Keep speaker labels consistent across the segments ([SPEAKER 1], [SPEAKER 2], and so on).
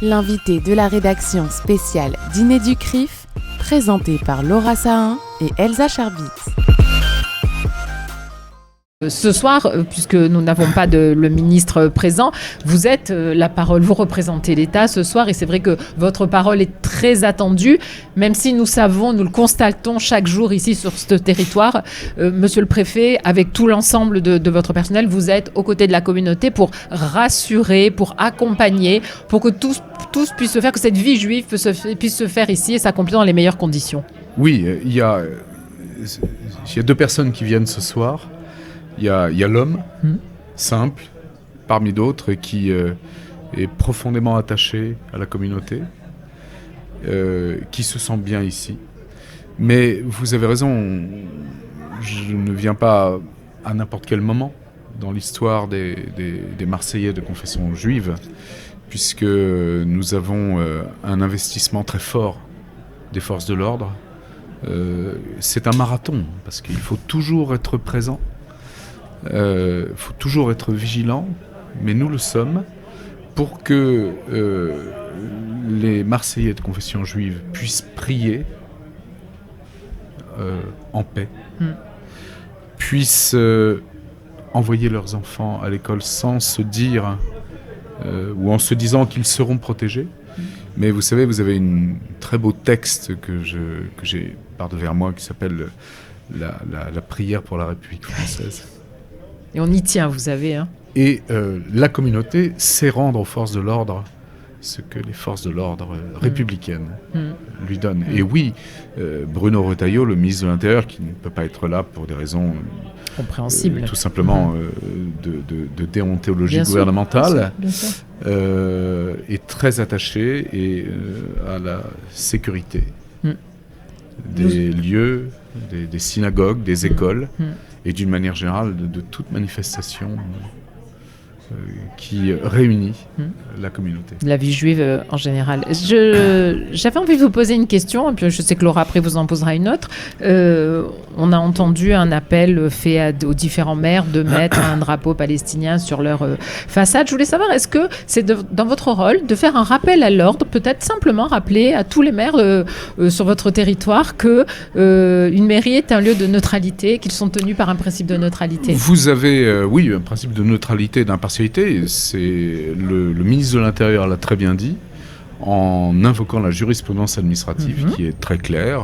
[SPEAKER 1] L'invité de la rédaction spéciale Dîner du CRIF, présenté par Laura Sahin et Elsa Charbit.
[SPEAKER 2] Ce soir, puisque nous n'avons pas le ministre présent, vous êtes la parole, vous représentez l'État ce soir et c'est vrai que votre parole est très attendue, même si nous savons, nous le constatons chaque jour ici sur ce territoire. Monsieur le préfet, avec tout l'ensemble de votre personnel, vous êtes aux côtés de la communauté pour rassurer, pour accompagner, pour que tous puissent se faire, que cette vie juive puisse se faire ici et s'accomplir dans les meilleures conditions.
[SPEAKER 3] Oui, il y a deux personnes qui viennent ce soir. Il y a l'homme, simple, parmi d'autres, qui est profondément attaché à la communauté, qui se sent bien ici. Mais vous avez raison, je ne viens pas à n'importe quel moment dans l'histoire des Marseillais de confession juive, puisque nous avons un investissement très fort des forces de l'ordre. C'est un marathon, parce qu'il faut toujours être présent. Faut toujours être vigilant, mais nous le sommes, pour que les Marseillais de confession juive puissent prier en paix, puissent envoyer leurs enfants à l'école sans se dire, ou en se disant qu'ils seront protégés. Mais vous savez, vous avez un très beau texte que j'ai par devers moi qui s'appelle la prière pour la République française.
[SPEAKER 2] Et on y tient, vous savez. Hein.
[SPEAKER 3] Et la communauté sait rendre aux forces de l'ordre ce que les forces de l'ordre républicaines lui donnent. Et oui, Bruno Retailleau, le ministre de l'Intérieur, qui ne peut pas être là pour des raisons
[SPEAKER 2] compréhensibles,
[SPEAKER 3] tout simplement de déontologie gouvernementale,
[SPEAKER 2] bien sûr.
[SPEAKER 3] est très attaché à la sécurité des lieux, des synagogues, des écoles, et d'une manière générale de toute manifestation qui réunit la communauté.
[SPEAKER 2] La vie juive en général. J'avais envie de vous poser une question, et puis je sais que Laura après vous en posera une autre. On a entendu un appel fait aux différents maires de mettre un drapeau palestinien sur leur façade. Je voulais savoir, est-ce que c'est dans votre rôle de faire un rappel à l'ordre, peut-être simplement rappeler à tous les maires sur votre territoire que une mairie est un lieu de neutralité, qu'ils sont tenus par un principe de neutralité?
[SPEAKER 3] Vous avez, oui, un principe de neutralité et d'impartialité. C'est le ministre de l'Intérieur l'a très bien dit, en invoquant la jurisprudence administrative qui est très claire.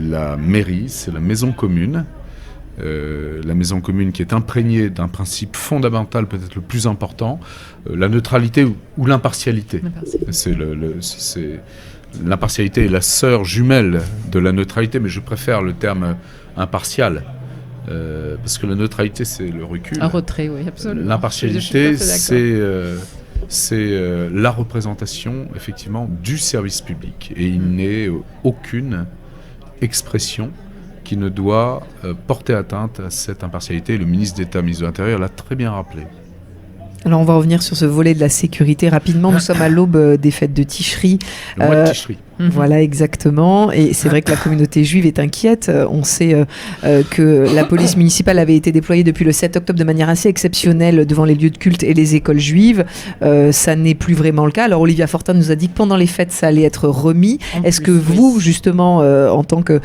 [SPEAKER 3] La mairie, c'est la maison commune. La maison commune qui est imprégnée d'un principe fondamental, peut-être le plus important, la neutralité ou l'impartialité. L'impartialité est la sœur jumelle de la neutralité, mais je préfère le terme impartial. Parce que la neutralité, c'est le recul.
[SPEAKER 2] Un retrait, oui, absolument.
[SPEAKER 3] L'impartialité, c'est la représentation, effectivement, du service public. Et il n'est aucune expression qui ne doit porter atteinte à cette impartialité. Le ministre d'État, ministre de l'Intérieur, l'a très bien rappelé.
[SPEAKER 4] Alors on va revenir sur ce volet de la sécurité rapidement. Nous sommes à l'aube des fêtes de Tishri.
[SPEAKER 3] Le mois de Tishri.
[SPEAKER 4] Voilà, exactement. Et c'est vrai que la communauté juive est inquiète. On sait que la police municipale avait été déployée depuis le 7 octobre de manière assez exceptionnelle devant les lieux de culte et les écoles juives. Ça n'est plus vraiment le cas. Alors Olivia Fortin nous a dit que pendant les fêtes, ça allait être remis. Est-ce que vous, justement, en tant que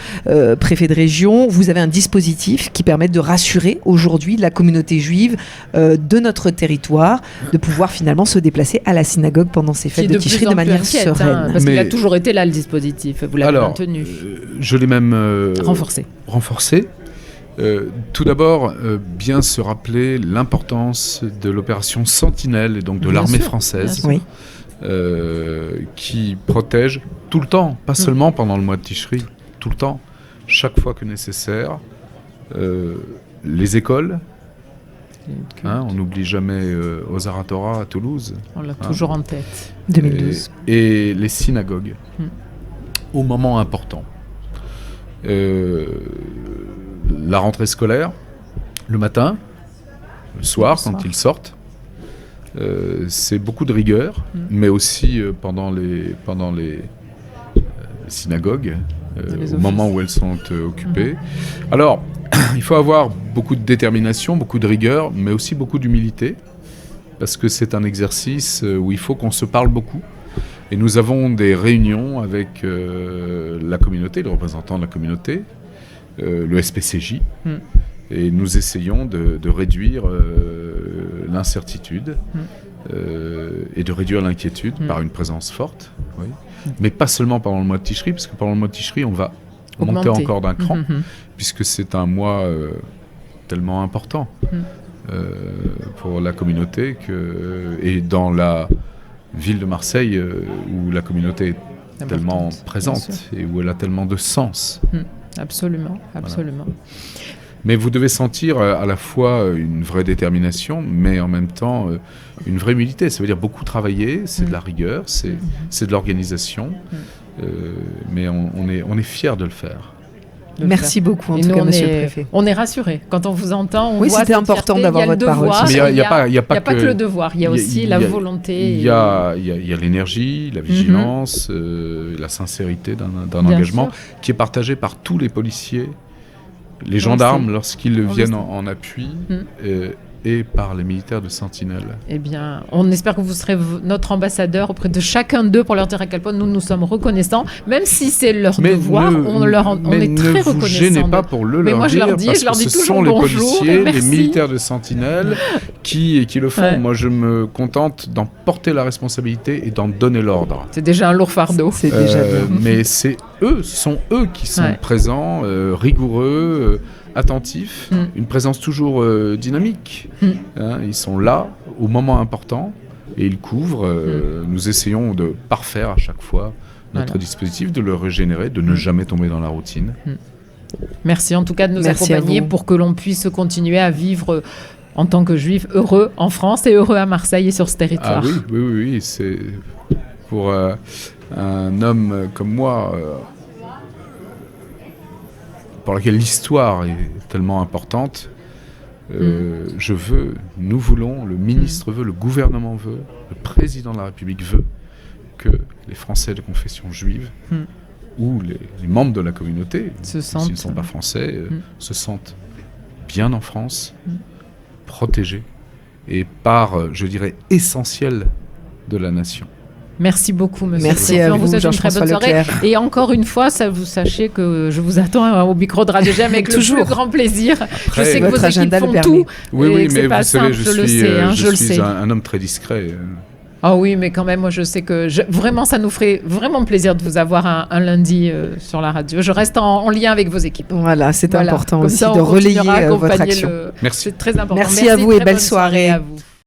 [SPEAKER 4] préfet de région, vous avez un dispositif qui permet de rassurer aujourd'hui la communauté juive de notre territoire, de pouvoir finalement se déplacer à la synagogue pendant ces fêtes de Tishri de manière sereine?
[SPEAKER 2] Parce qu'il a toujours été là, le dispositif. Vous l'avez maintenu.
[SPEAKER 3] Je l'ai même
[SPEAKER 2] renforcé.
[SPEAKER 3] Tout d'abord, bien se rappeler l'importance de l'opération Sentinelle, et donc de l'armée française, qui protège tout le temps, pas seulement pendant le mois de Tishri, tout le temps, chaque fois que nécessaire, les écoles. On n'oublie jamais Ozar Torah à Toulouse.
[SPEAKER 2] On l'a toujours en tête.
[SPEAKER 4] 2012.
[SPEAKER 3] Et les synagogues, au moment important. La rentrée scolaire, le matin, le soir, quand ils sortent, c'est beaucoup de rigueur, mais aussi pendant les synagogues, au moment où elles sont occupées. Alors, il faut avoir beaucoup de détermination, beaucoup de rigueur, mais aussi beaucoup d'humilité. parce que c'est un exercice où il faut qu'on se parle beaucoup. Et nous avons des réunions avec la communauté, les représentants de la communauté, le SPCJ, et nous essayons de réduire l'incertitude et de réduire l'inquiétude par une présence forte, oui. Mais pas seulement pendant le mois de Ticherie, parce que pendant le mois de Ticherie, on va monter encore d'un cran, puisque c'est un mois tellement important pour la communauté et dans la ville de Marseille où la communauté est tellement présente et où elle a tellement de sens.
[SPEAKER 2] Absolument, absolument.
[SPEAKER 3] Voilà. Mais vous devez sentir à la fois une vraie détermination, mais en même temps une vraie humilité. Ça veut dire beaucoup travailler, c'est de la rigueur, c'est de l'organisation, mais on est fiers de le faire.
[SPEAKER 4] Merci beaucoup, en tout cas, monsieur le préfet.
[SPEAKER 2] On est rassurés. Quand on vous entend, on
[SPEAKER 4] oui,
[SPEAKER 2] voit
[SPEAKER 4] c'était important d'avoir votre parole.
[SPEAKER 3] Mais il n'y a pas
[SPEAKER 2] que le devoir, il y a aussi la volonté.
[SPEAKER 3] Il y a l'énergie, la vigilance, la sincérité d'un engagement qui est partagé par tous les policiers, les gendarmes lorsqu'ils viennent en appui, et par les militaires de Sentinelle.
[SPEAKER 2] Eh bien, on espère que vous serez notre ambassadeur auprès de chacun d'eux pour leur dire à quel point nous sommes reconnaissants, même si c'est leur devoir, on est très reconnaissants.
[SPEAKER 3] Ne vous gênez pas pour leur dire, parce que ce sont les policiers, les militaires de Sentinelle qui le font. Ouais. Moi, je me contente d'en porter la responsabilité et d'en donner l'ordre.
[SPEAKER 2] C'est déjà un lourd fardeau.
[SPEAKER 4] C'est déjà bien.
[SPEAKER 3] Mais ce sont eux qui sont présents, rigoureux, attentifs, une présence toujours dynamique. Ils sont là au moment important et ils couvrent. Nous essayons de parfaire à chaque fois notre dispositif, de le régénérer, de ne jamais tomber dans la routine.
[SPEAKER 2] Merci en tout cas de nous accompagner pour que l'on puisse continuer à vivre en tant que juif heureux en France et heureux à Marseille et sur ce territoire.
[SPEAKER 3] Ah oui, c'est pour un homme comme moi, pour laquelle l'histoire est tellement importante, nous voulons, le ministre veut, le gouvernement veut, le président de la République veut que les Français de confession juive ou les membres de la communauté, s'ils ne sont pas français, se sentent bien en France, protégés et je dirais, essentiels de la nation.
[SPEAKER 2] Merci beaucoup, monsieur.
[SPEAKER 4] Merci à vous,
[SPEAKER 2] on vous souhaite une très bonne soirée. Et encore une fois, vous sachez que je vous attends au micro de Radio GEM avec le plus grand plaisir.
[SPEAKER 3] Après,
[SPEAKER 2] je sais que vos équipes font tout.
[SPEAKER 3] Oui, mais
[SPEAKER 2] vous savez,
[SPEAKER 3] je suis un homme très discret.
[SPEAKER 2] Ah oui, mais quand même, moi, je sais que vraiment, ça nous ferait vraiment plaisir de vous avoir un lundi sur la radio. Je reste en lien avec vos équipes.
[SPEAKER 4] Voilà, c'est important aussi de relayer votre action.
[SPEAKER 3] Merci.
[SPEAKER 2] C'est très important.
[SPEAKER 4] Merci à vous et belle soirée
[SPEAKER 2] à vous.